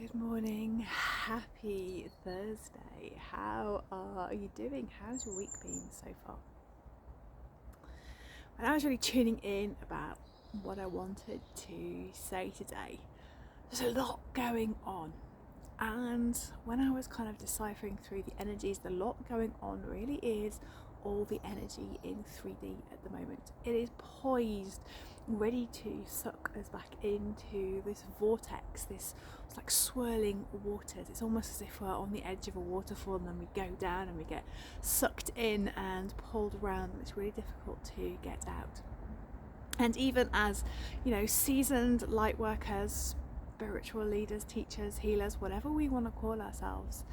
Good morning, happy Thursday. How are you doing? How's your week been so far? When I was really tuning in about what I wanted to say today, there's a lot going on. And when I was kind of deciphering through the energies, the lot going on really is all the energy in 3D at the moment. It is poised, ready to suck us back into this vortex, this like swirling waters. It's almost as if we're on the edge of a waterfall and then we go down and we get sucked in and pulled around, and it's really difficult to get out. And even as, seasoned light workers, spiritual leaders, teachers, healers, whatever we want to call ourselves,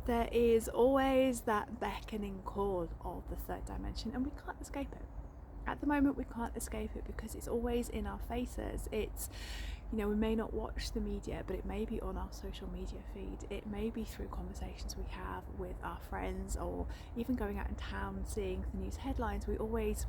there is always that beckoning call of the third dimension, and we can't escape it. At the moment, we can't escape it because it's always in our faces. It's, we may not watch the media, but it may be on our social media feed. It may be through conversations we have with our friends, or even going out in town, seeing the news headlines. We always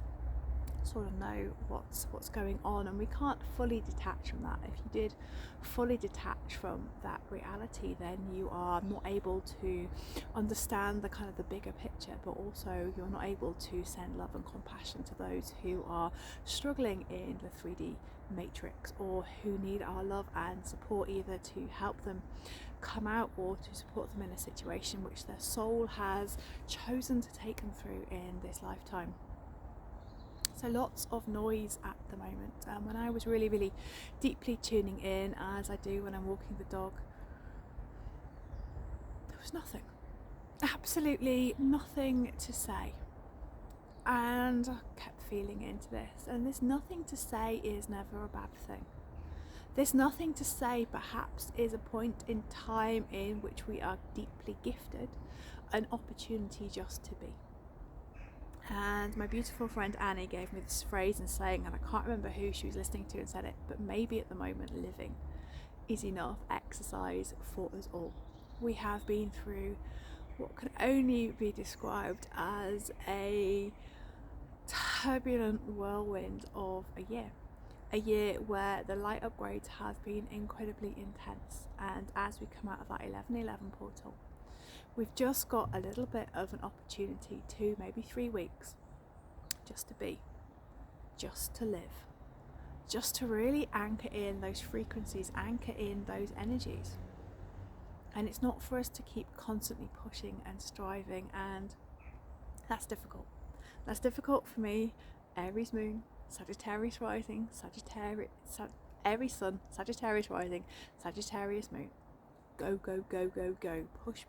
sort of know what's going on, and we can't fully detach from that. If you did fully detach from that reality, then you are not able to understand the kind of the bigger picture, but also you're not able to send love and compassion to those who are struggling in the 3D matrix, or who need our love and support, either to help them come out or to support them in a situation which their soul has chosen to take them through in this lifetime. So lots of noise at the moment. When I was really deeply tuning in, as I do when I'm walking the dog, there was nothing, absolutely nothing to say. And I kept feeling into this, and this nothing to say is never a bad thing. This nothing to say perhaps is a point in time in which we are deeply gifted an opportunity just to be. And my beautiful friend Annie gave me this phrase and saying, and I can't remember who she was listening to and said it, but maybe at the moment living is enough exercise for us all. We have been through what can only be described as a turbulent whirlwind of a year where the light upgrades have been incredibly intense. And as we come out of that 1111 portal, we've just got a little bit of an opportunity, 2, maybe 3 weeks, just to be, just to live, just to really anchor in those frequencies, anchor in those energies. And it's not for us to keep constantly pushing and striving, and that's difficult. That's difficult for me. Aries moon, Sagittarius rising, Aries sun, Sagittarius rising, Sagittarius moon. Go, push.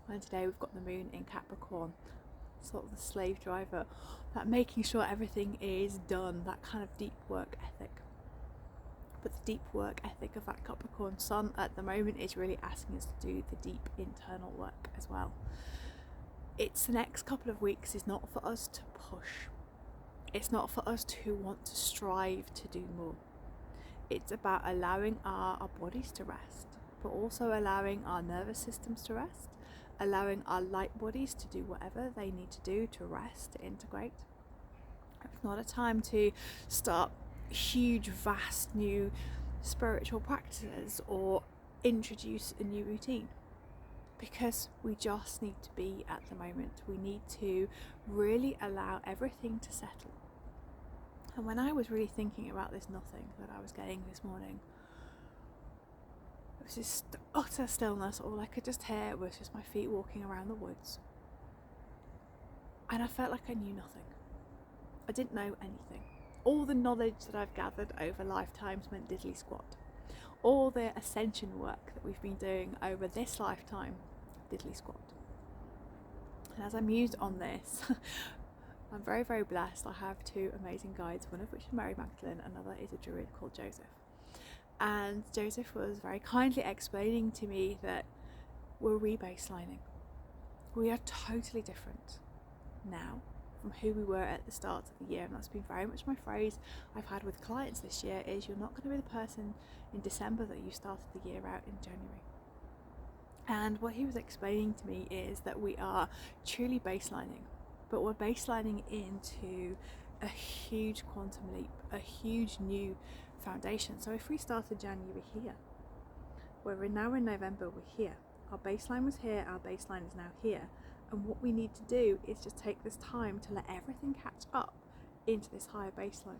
And today we've got the moon in Capricorn, sort of the slave driver, that making sure everything is done, that kind of deep work ethic. But the deep work ethic of that Capricorn sun at the moment is really asking us to do the deep internal work as well. It's the next couple of weeks is not for us to push. It's not for us to want to strive to do more. It's about allowing our bodies to rest, but also allowing our nervous systems to rest, allowing our light bodies to do whatever they need to do to rest, to integrate. It's not a time to start huge, vast new spiritual practices or introduce a new routine, because we just need to be at the moment. We need to really allow everything to settle. And when I was really thinking about this nothing that I was getting this morning, it was this utter stillness. All I could just hear was just my feet walking around the woods. And I felt like I knew nothing. I didn't know anything. All the knowledge that I've gathered over lifetimes meant diddly squat. All the ascension work that we've been doing over this lifetime, diddly squat. And as I mused on this, I'm very blessed. I have 2 amazing guides, one of which is Mary Magdalene, another is a druid called Joseph. And Joseph was very kindly explaining to me that we're rebaselining. We are totally different now from who we were at the start of the year, and that's been very much my phrase I've had with clients this year, is you're not going to be the person in December that you started the year out in January. And what he was explaining to me is that we are truly baselining, but we're baselining into a huge quantum leap, a huge new foundation. So if we started January here, We're now in November, we're here. Our baseline was here, our baseline is now here. And what we need to do is just take this time to let everything catch up into this higher baseline.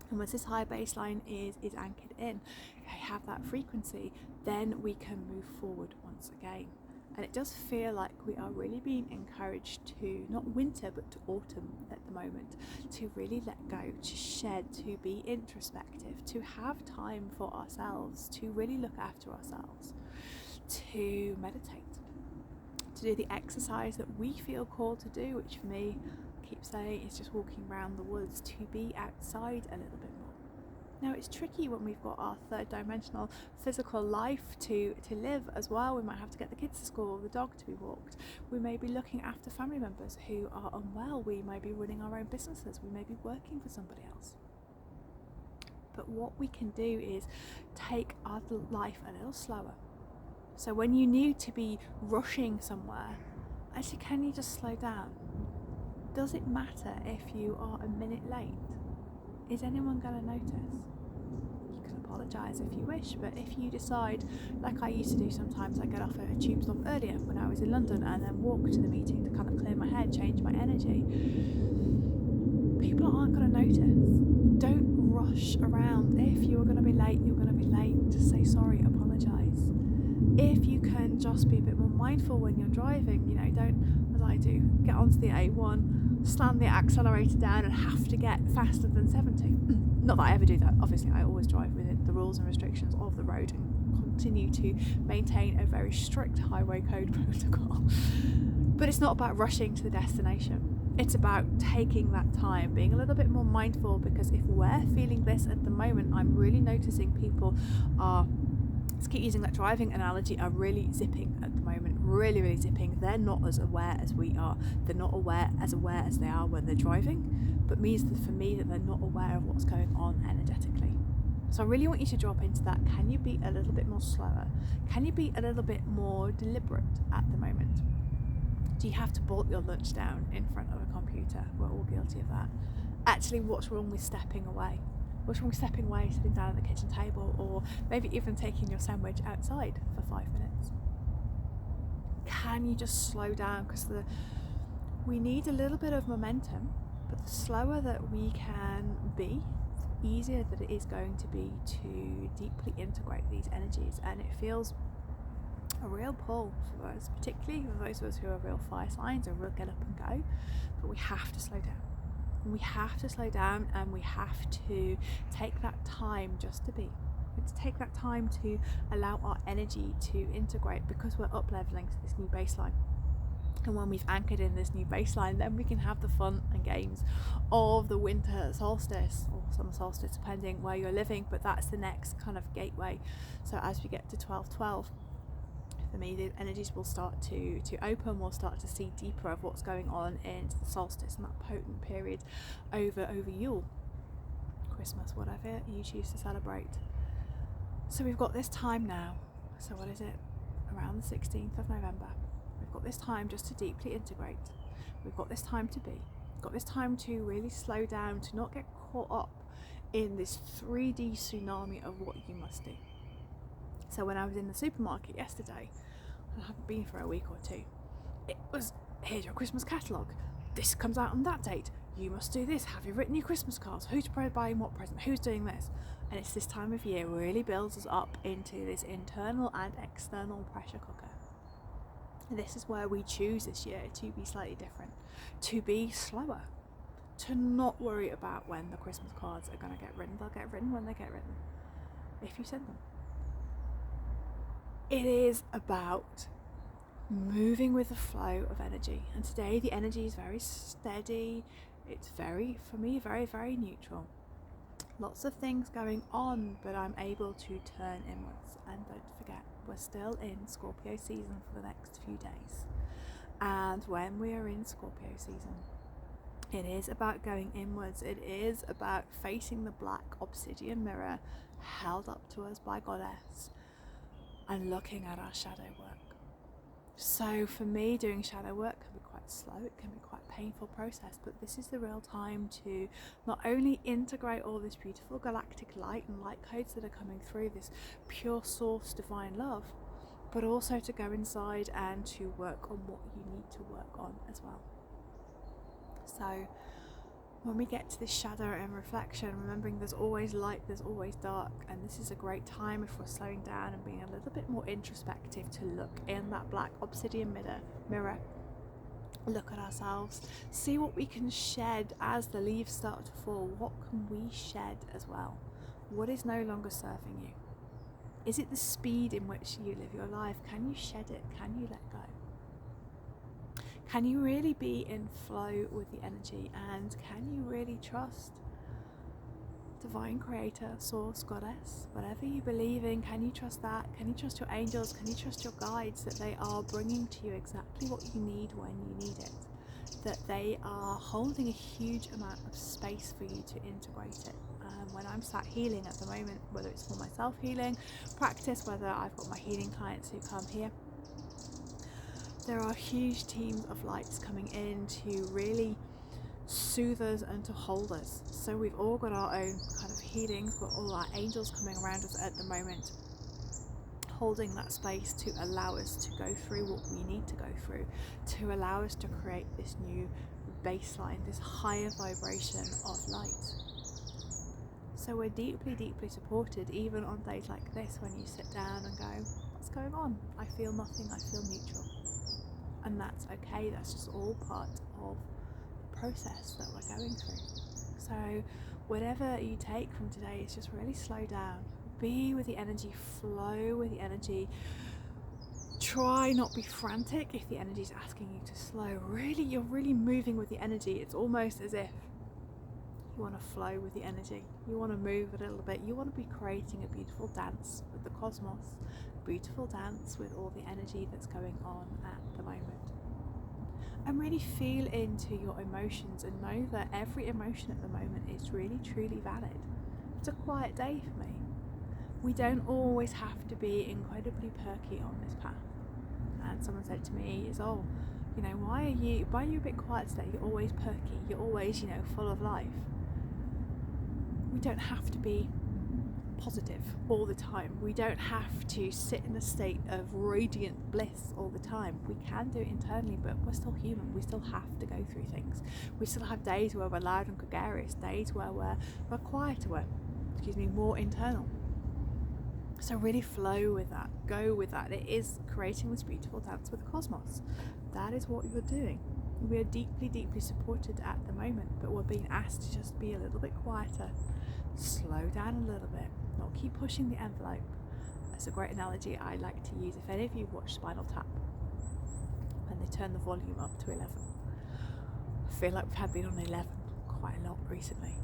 And once this higher baseline is anchored in, have that frequency, then we can move forward once again. And it does feel like we are really being encouraged to, not winter, but to autumn at the moment, to really let go, to shed, to be introspective, to have time for ourselves, to really look after ourselves, to meditate, to do the exercise that we feel called to do, which for me, I keep saying, is just walking around the woods, to be outside a little bit more. Now it's tricky when we've got our third dimensional physical life to live as well. We might have to get the kids to school, the dog to be walked. We may be looking after family members who are unwell. We may be running our own businesses. We may be working for somebody else. But what we can do is take our life a little slower. So when you need to be rushing somewhere, actually, can you just slow down? Does it matter if you are a minute late? Is anyone going to notice? You can apologise if you wish, but if you decide, like I used to do sometimes, I get off at a tube stop earlier when I was in London and then walk to the meeting to kind of clear my head, change my energy, people aren't going to notice. Don't rush around. If you are going to be late, you're going to be late. Just say sorry, apologise. If you can just be a bit more mindful when you're driving, don't, as I do, get onto the A1, slam the accelerator down and have to get faster than 70. Not that I ever do that, obviously. I always drive within the rules and restrictions of the road and continue to maintain a very strict highway code protocol. But it's not about rushing to the destination. It's about taking that time, being a little bit more mindful, because if we're feeling this at the moment, I'm really noticing people are, let's keep using that driving analogy, are really zipping at the moment, really zipping. They're not as aware as we are. They're not aware as they are when they're driving, but means that for me that they're not aware of what's going on energetically. So I really want you to drop into that. Can you be a little bit more slower? Can you be a little bit more deliberate at the moment? Do you have to bolt your lunch down in front of a computer? We're all guilty of that. Actually, what's wrong with stepping away? What's wrong with stepping away, sitting down at the kitchen table, or maybe even taking your sandwich outside for 5 minutes? Can you just slow down? Because we need a little bit of momentum, but the slower that we can be, the easier that it is going to be to deeply integrate these energies. And it feels a real pull for us, particularly for those of us who are real fire signs or real get up and go, but we have to slow down. We have to slow down, and we have to take that time just to be. To take that time to allow our energy to integrate, because we're up leveling to this new baseline. And when we've anchored in this new baseline, then we can have the fun and games of the winter solstice or summer solstice, depending where you're living. But that's the next kind of gateway. So as we get to 12/12, for me, the energies will start to open. We'll start to see deeper of what's going on into the solstice and that potent period over Yule, Christmas, whatever you choose to celebrate. So we've got this time now. So what is it? Around the 16th of November. We've got this time just to deeply integrate. We've got this time to be. We've got this time to really slow down, to not get caught up in this 3D tsunami of what you must do. So when I was in the supermarket yesterday, and I haven't been for a week or two, it was, here's your Christmas catalogue. This comes out on that date. You must do this. Have you written your Christmas cards? Who's buying what present? Who's doing this? And it's this time of year really builds us up into this internal and external pressure cooker. And this is where we choose this year to be slightly different, to be slower, to not worry about when the Christmas cards are going to get written. They'll get written when they get written, if you send them. It is about moving with the flow of energy. And today the energy is very steady. It's very, for me, very, very neutral. Lots of things going on, but I'm able to turn inwards. And don't forget, we're still in Scorpio season for the next few days. And when we are in Scorpio season, it is about going inwards. It is about facing the black obsidian mirror held up to us by Goddess and looking at our shadow work. So for me, doing shadow work can be quite slow, it can be quite a painful process, but this is the real time to not only integrate all this beautiful galactic light and light codes that are coming through, this pure source divine love, but also to go inside and to work on what you need to work on as well. So when we get to this shadow and reflection, remembering there's always light, there's always dark, and this is a great time, if we're slowing down and being a little bit more introspective, to look in that black obsidian mirror, look at ourselves, see what we can shed as the leaves start to fall. What can we shed as well? What is no longer serving you? Is it the speed in which you live your life? Can you shed it? Can you let go? Can you really be in flow with the energy? And can you really trust divine creator, source, goddess, whatever you believe in? Can you trust that? Can you trust your angels? Can you trust your guides, that they are bringing to you exactly what you need when you need it? That they are holding a huge amount of space for you to integrate it. When I'm sat healing at the moment, whether it's for my self-healing practice, whether I've got my healing clients who come here, there are huge teams of lights coming in to really soothe us and to hold us. So we've all got our own kind of healings, got all our angels coming around us at the moment, holding that space to allow us to go through what we need to go through, to allow us to create this new baseline, this higher vibration of light. So we're deeply, deeply supported, even on days like this, when you sit down and go, what's going on? I feel nothing, I feel neutral. And that's okay, that's just all part of the process that we're going through. So whatever you take from today is just really slow down, be with the energy, flow with the energy. Try not be frantic if the energy is asking you to slow. Really, you're really moving with the energy. It's almost as if you want to flow with the energy, you want to move a little bit, you want to be creating a beautiful dance with the cosmos, a beautiful dance with all the energy that's going on at the moment. And really feel into your emotions and know that every emotion at the moment is really truly valid. It's a quiet day for me. We don't always have to be incredibly perky on this path. And someone said to me, why are you a bit quiet today? You're always perky, you're always, full of life. We don't have to be positive all the time. We don't have to sit in a state of radiant bliss all the time. We can do it internally, but we're still human. We still have to go through things. We still have days where we're loud and gregarious, days where we're quieter, more internal. So really flow with that, go with that. It is creating this beautiful dance with the cosmos. That is what you're doing. We are deeply, deeply supported at the moment, but we're being asked to just be a little bit quieter, slow down a little bit, not keep pushing the envelope. That's a great analogy I like to use. If any of you watch Spinal Tap, when they turn the volume up to 11, I feel like we've been on 11 quite a lot recently.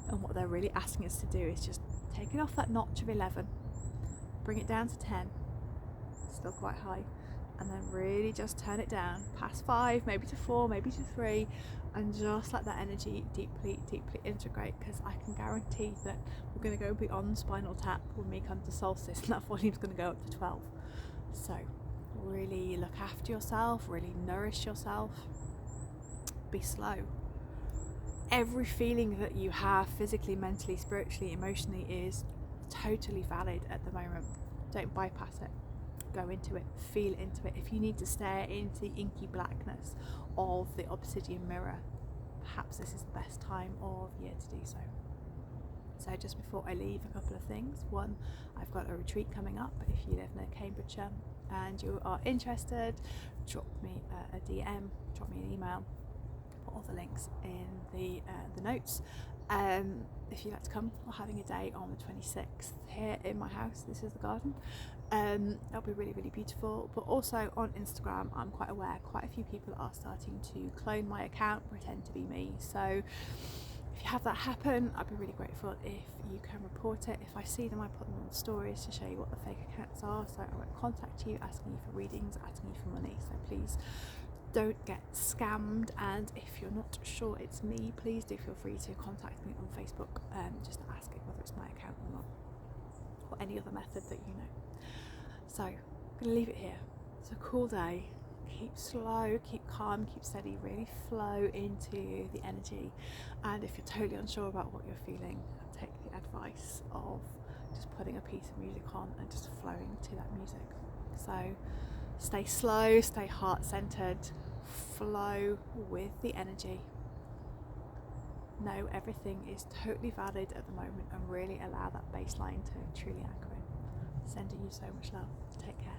And what they're really asking us to do is just take it off that notch of 11, bring it down to 10, still quite high, and then really just turn it down past 5, maybe to 4, maybe to 3, and just let that energy deeply, deeply integrate, because I can guarantee that we're going to go beyond Spinal Tap when we come to solstice, and that volume's going to go up to 12. So really look after yourself, really nourish yourself, be slow. Every feeling that you have physically, mentally, spiritually, emotionally is totally valid at the moment. Don't bypass it. Go into it, feel into it. If you need to stare into the inky blackness of the obsidian mirror, perhaps this is the best time of year to do so. So just before I leave, a couple of things. One, I've got a retreat coming up. If you live near Cambridgeshire and you are interested, drop me a DM, drop me an email. Put all the links in the notes. If you'd like to come, we're having a day on the 26th here in my house. This is the garden. That'll be really, really beautiful. But also on Instagram, I'm quite aware quite a few people are starting to clone my account, pretend to be me. So if you have that happen, I'd be really grateful if you can report it. If I see them, I put them on stories to show you what the fake accounts are. So I won't contact you asking you for readings, asking you for money. So please don't get scammed, and if you're not sure it's me, please do feel free to contact me on Facebook, just to ask it whether it's my account or not, or any other method that you know. So I'm going to leave it here. It's a cool day. keep slow, keep calm, keep steady, really flow into the energy. And if you're totally unsure about what you're feeling, take the advice of just putting a piece of music on and just flowing to that music. So stay slow, stay heart-centered, flow with the energy. Know everything is totally valid at the moment, and really allow that baseline to truly anchor in. Sending you so much love. Take care.